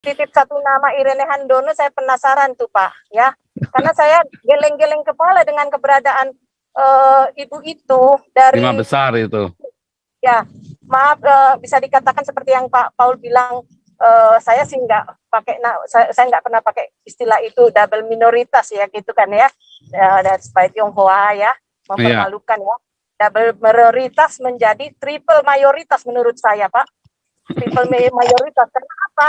titip satu nama Irene Handono, saya penasaran tuh Pak, ya. Karena saya geleng-geleng kepala dengan keberadaan ibu itu dari 5 besar itu. ya. Maaf, bisa dikatakan seperti yang Pak Paul bilang, saya sih nggak pakai, saya nggak pernah pakai istilah itu double minoritas ya gitu kan ya. Dari Spy Tionghoa ya, mempermalukan ya. Double minoritas menjadi triple mayoritas menurut saya Pak. Triple mayoritas. Kenapa?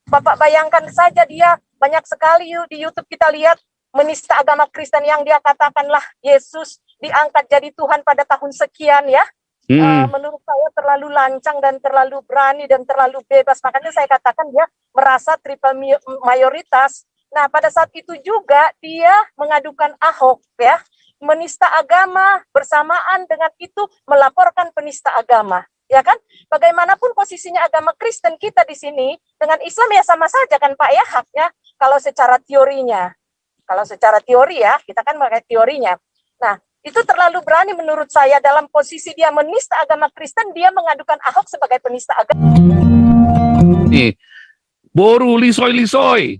Bapak bayangkan saja, dia banyak sekali di YouTube kita lihat menista agama Kristen yang dia katakanlah Yesus diangkat jadi Tuhan pada tahun sekian ya. Menurut saya terlalu lancang dan terlalu berani dan terlalu bebas. Makanya saya katakan dia merasa triple mayoritas. Nah, pada saat itu juga dia mengadukan Ahok ya, menista agama, bersamaan dengan itu melaporkan penista agama. Ya kan? Bagaimanapun posisinya agama Kristen kita di sini dengan Islam ya sama saja kan Pak ya, haknya kalau secara teorinya. Kalau secara teori ya, kita kan pakai teorinya. Nah, itu terlalu berani menurut saya dalam posisi dia menista agama Kristen, dia mengadukan Ahok sebagai penista agama. Nih, boru lisoy-lisoy.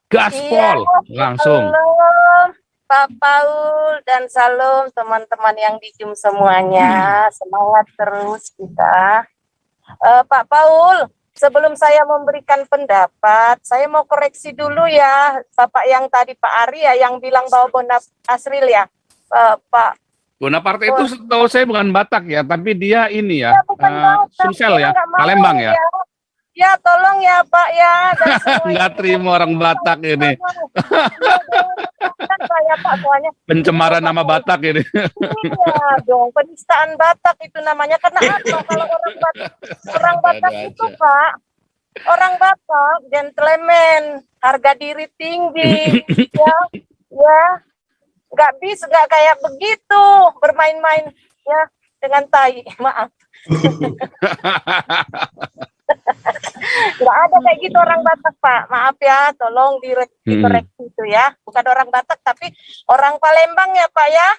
Gaspol langsung. Halo, Pak Paul dan salam teman-teman yang di Zoom semuanya. Semangat terus kita. Pak Paul, sebelum saya memberikan pendapat, saya mau koreksi dulu ya, Bapak yang tadi Pak Arya yang bilang bahwa Bonaparte ya, Pak. Bonaparte itu setahu saya bukan Batak ya, tapi dia ini ya, Sumsel ya, Palembang ya. Ya tolong ya Pak ya. Nggak terima orang Batak ini. Kan saya Pak soalnya. Pencemaran nama Batak ini. Iya dong, penistaan Batak itu namanya. Karena apa kalau orang Batak itu Pak, orang Batak gentleman, harga diri tinggi, ya, nggak bisa, nggak kayak begitu bermain-main ya dengan tai, maaf. Nggak ada kayak gitu orang Batak Pak, maaf ya, tolong dikoreksi itu ya, bukan orang Batak tapi orang Palembang ya Pak ya.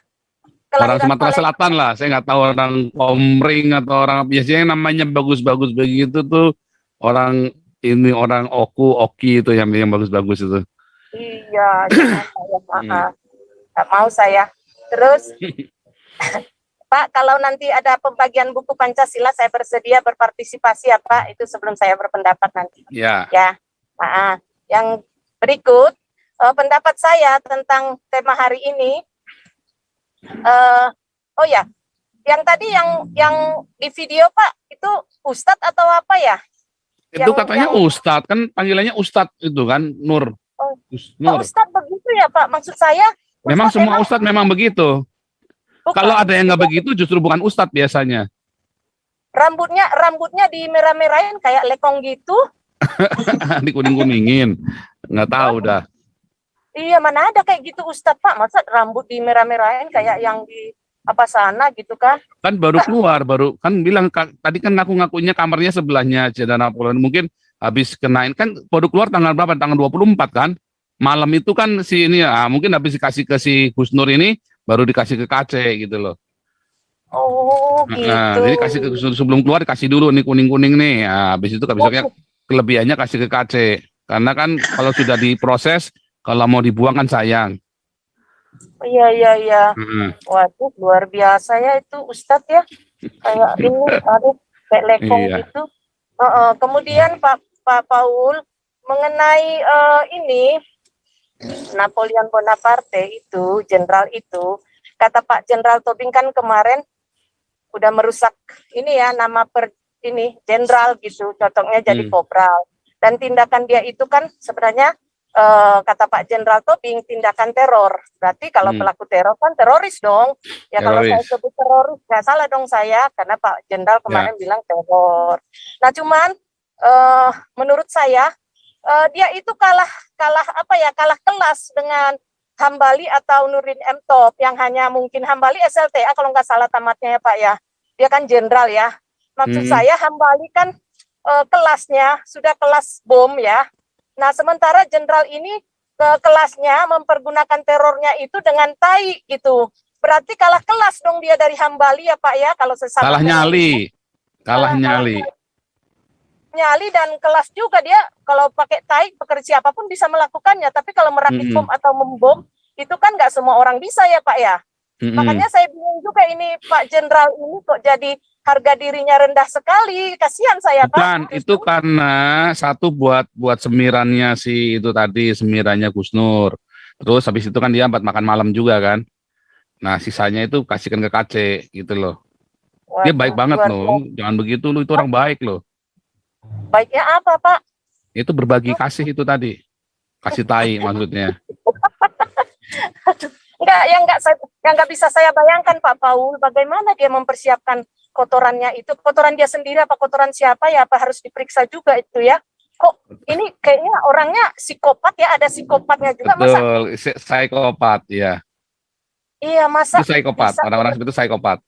Orang Sumatera Selatan lah, saya nggak tahu orang Komering atau orang biasanya namanya bagus-bagus begitu tuh orang ini, orang Oki itu yang bagus-bagus itu. Iya, jangan nggak mau saya. Terus Pak, kalau nanti ada pembagian buku Pancasila, saya bersedia berpartisipasi ya Pak, itu sebelum saya berpendapat nanti. Ya. Yang berikut, pendapat saya tentang tema hari ini. Oh ya, yang tadi yang di video Pak, itu Ustadz atau apa ya? Itu katanya Ustadz, kan panggilannya Ustadz itu kan, Nur. Nur. Ustadz begitu ya Pak, maksud saya. Memang semua Ustadz memang begitu. Kalau ada yang nggak begitu justru bukan Ustadz biasanya. Rambutnya di merah-merahin kayak lekong gitu. Di kuning-kuningin. Nggak tahu dah. Iya, mana ada kayak gitu Ustadz Pak. Masa rambut di merah-merahin kayak yang di apa sana gitu kan. Kan baru keluar, kan bilang tadi kan ngaku-ngakunya kamarnya sebelahnya Jeddah Napoleon. Mungkin habis kenain, kan baru keluar tanggal berapa? Tanggal 24 kan? Malam itu kan si ini ya, mungkin habis dikasih ke si Gus Nur ini, baru dikasih ke KC gitu loh. Oh gitu. Jadi kasih ke Gus Nur sebelum keluar, dikasih dulu nih kuning-kuning nih. Habis itu besoknya kelebihannya kasih ke KC. Karena kan kalau sudah diproses, kalau mau dibuang kan sayang. Iya. Waduh, luar biasa ya itu Ustadz ya. Kayak ini, kayak lekong gitu. Kemudian Pak Paul, mengenai ini, Napoleon Bonaparte itu, jenderal itu, kata Pak Jenderal Tobing kan kemarin udah merusak ini ya, nama jenderal gitu, cocoknya jadi kopral. Dan tindakan dia itu kan sebenarnya kata Pak Jenderal Tobing tindakan teror. Berarti kalau pelaku teror kan teroris dong. Ya kalau saya sebut teroris nggak salah dong saya, karena Pak Jenderal kemarin bilang teror. Nah cuman menurut saya dia itu kalah kelas dengan Hambali atau Nurdin M. Top yang hanya mungkin Hambali SLTA kalau nggak salah tamatnya ya Pak ya. Dia kan jenderal ya. Maksud saya Hambali kan kelasnya sudah kelas bom ya. Nah sementara jenderal ini kelasnya mempergunakan terornya itu dengan tai gitu. Berarti kalah kelas dong dia dari Hambali ya Pak ya kalau sesama. Kalah nyali. nyali dan kelas juga dia. Kalau pakai tai, pekerja siapapun bisa melakukannya. Tapi kalau merakit bom atau membom, itu kan nggak semua orang bisa ya Pak ya. Makanya saya bingung juga ini Pak Jenderal ini kok jadi harga dirinya rendah sekali. Kasihan saya Bukan, Pak. itu karena satu buat semirannya si itu tadi, semirannya Gus Nur. Terus habis itu kan dia buat makan malam juga kan. Nah, sisanya itu kasihkan ke KC gitu loh. Dia baik Waduh, banget luar loh. Jangan begitu lu, itu orang baik loh. baiknya apa Pak? Itu berbagi kasih itu tadi. Kasih tai maksudnya. Enggak, yang nggak bisa saya bayangkan Pak Paul, bagaimana dia mempersiapkan kotorannya itu, kotoran dia sendiri apa kotoran siapa ya, apa harus diperiksa juga itu ya. Kok ini kayaknya orangnya psikopat ya, ada psikopatnya juga. Betul, psikopat ya. Iya, masa Itu psikopat, bisa, orang-orang seperti itu psikopat.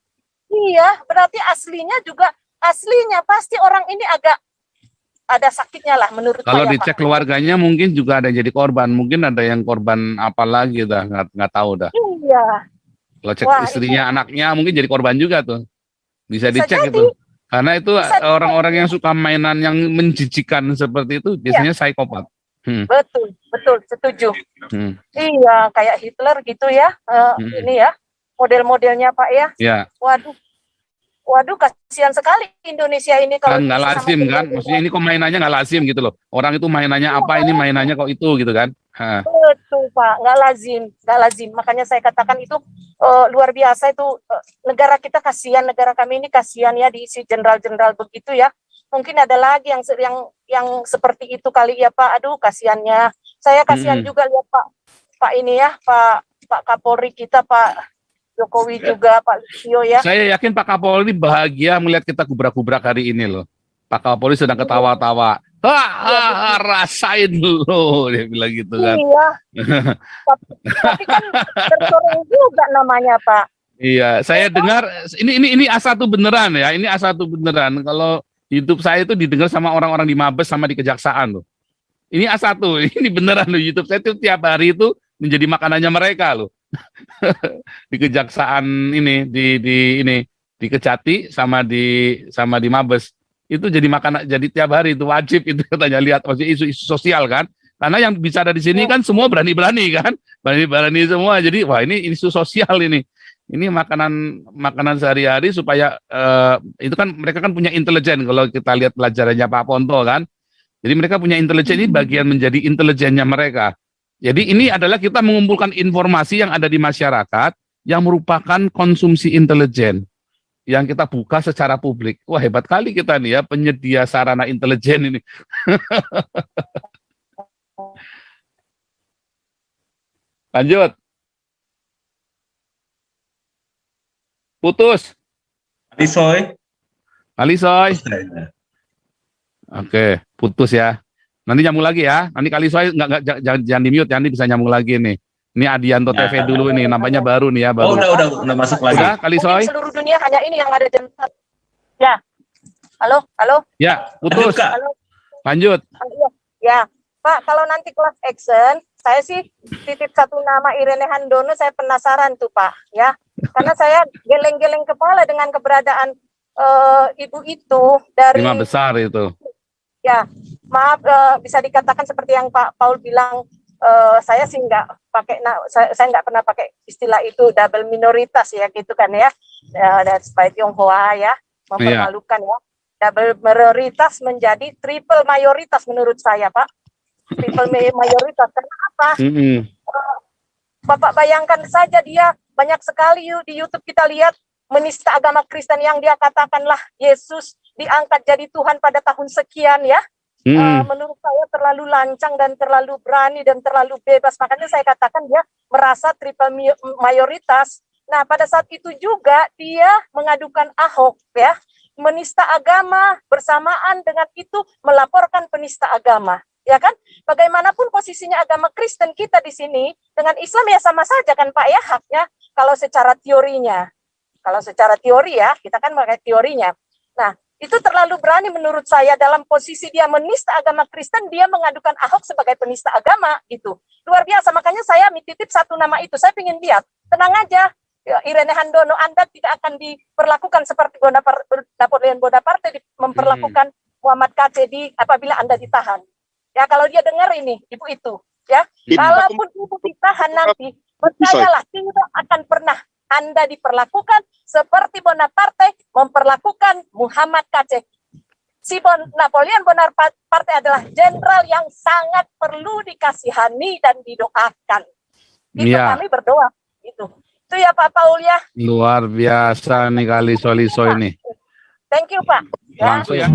iya, berarti aslinya pasti orang ini agak ada sakitnya lah menurut Kalau saya dicek Pak. keluarganya mungkin juga ada yang jadi korban, mungkin ada yang korban apa lagi dah, nggak tahu dah. Iya, Kalau cek wah istrinya, anaknya mungkin jadi korban juga tuh. Bisa bisa dicek jadi, itu. Karena itu bisa orang-orang jadi. yang suka mainan yang menjijikan seperti itu Iya, biasanya psikopat. betul, setuju. Hmm. Iya, kayak Hitler gitu ya. Ini ya, model-modelnya Pak ya. Ya, Waduh, kasihan sekali Indonesia ini kalau kan nggak diisi sama lazim kan. Hitler. Maksudnya ini kok mainannya nggak lazim gitu loh. Orang itu mainannya apa, ini mainannya kok itu gitu kan. Ha. Betul Pak, nggak lazim. Makanya saya katakan itu luar biasa itu, negara kita kasihan, negara kami ini kasihan ya diisi jenderal-jenderal begitu ya. Mungkin ada lagi yang seperti itu kali ya Pak. Aduh, kasihannya. Saya kasihan juga lihat Pak ini ya, Pak Kapolri kita, Pak Jokowi juga, Pak Listio ya. Saya yakin Pak Kapolri bahagia melihat kita gubrak-gubrak hari ini loh. Pak Kapolri sedang ketawa-tawa. Rasain lo, dia bilang gitu kan. Iya. Tapi kan tersorong juga namanya Pak. Iya, saya dengar ini A1 beneran ya. Ini A1 beneran. Kalau YouTube saya itu didengar sama orang-orang di Mabes sama di Kejaksaan loh. Ini A1, ini beneran loh. YouTube saya itu tiap hari itu menjadi makanannya mereka loh. Di Kejaksaan ini di Kejati sama di Mabes. Itu jadi makanan, jadi tiap hari itu wajib itu katanya, lihat maksudnya isu-isu sosial kan. Karena yang bicara di sini kan semua berani-berani kan. Berani-berani semua. Jadi wah ini isu sosial ini. Ini makanan sehari-hari supaya itu kan mereka kan punya intelijen kalau kita lihat pelajarannya Pak Ponto kan. Jadi mereka punya intelijen, ini bagian menjadi intelijennya mereka. Jadi ini adalah kita mengumpulkan informasi yang ada di masyarakat yang merupakan konsumsi intelijen yang kita buka secara publik. Wah, hebat kali kita nih ya, penyedia sarana intelijen ini. Lanjut. Putus. Kalisoy. Oke, putus ya. Nanti nyambung lagi ya. Nanti Kalisoy jangan di-mute ya, nanti bisa nyambung lagi nih. Ini Adianto TV dulu ini, namanya baru nih ya, baru. Oh, udah masuk lagi. Udah, Kalisoy? Seluruh dunia hanya ini yang ada jenderal. Ya. Halo. Ya, putus. Halo. Lanjut. Ya, Pak, kalau nanti kelas action, saya sih titip satu nama Irene Handono, saya penasaran tuh Pak, ya. Karena saya geleng-geleng kepala dengan keberadaan ibu itu dari 5 besar itu. Ya, maaf, bisa dikatakan seperti yang Pak Paul bilang, saya sih nggak pakai, saya nggak pernah pakai istilah itu double minoritas ya gitu kan ya, dan supaya Tionghoa ya mempermalukan ya. Double minoritas menjadi triple mayoritas menurut saya Pak. Triple mayoritas karena apa? Bapak bayangkan saja dia banyak sekali di YouTube kita lihat menista agama Kristen yang dia katakanlah Yesus diangkat jadi Tuhan pada tahun sekian ya. Menurut saya terlalu lancang dan terlalu berani dan terlalu bebas. Makanya saya katakan dia merasa triple mayoritas. Nah, pada saat itu juga dia mengadukan Ahok ya, menista agama, bersamaan dengan itu melaporkan penista agama. Ya kan? Bagaimanapun posisinya agama Kristen kita di sini dengan Islam ya sama saja kan Pak ya, haknya kalau secara teorinya. Kalau secara teori ya, kita kan pakai teorinya. Nah, itu terlalu berani menurut saya dalam posisi dia menista agama Kristen, dia mengadukan Ahok sebagai penista agama gitu. Luar biasa, makanya saya titip satu nama itu. Saya ingin lihat, tenang aja, Irene Handono, Anda tidak akan diperlakukan seperti Napoleon Bonaparte memperlakukan Muhammad KC apabila Anda ditahan. Ya, kalau dia dengar ini, ibu itu, ya. Kalaupun ibu ditahan nanti, percayalah tidak akan pernah Anda diperlakukan seperti Bonaparte memperlakukan Muhammad KC. Si Napoleon Bonaparte adalah jenderal yang sangat perlu dikasihani dan didoakan. Itu kami berdoa. Itu ya Pak Paul ya. Luar biasa nih kali Soliso ini. Thank you Pak. Langsung ya.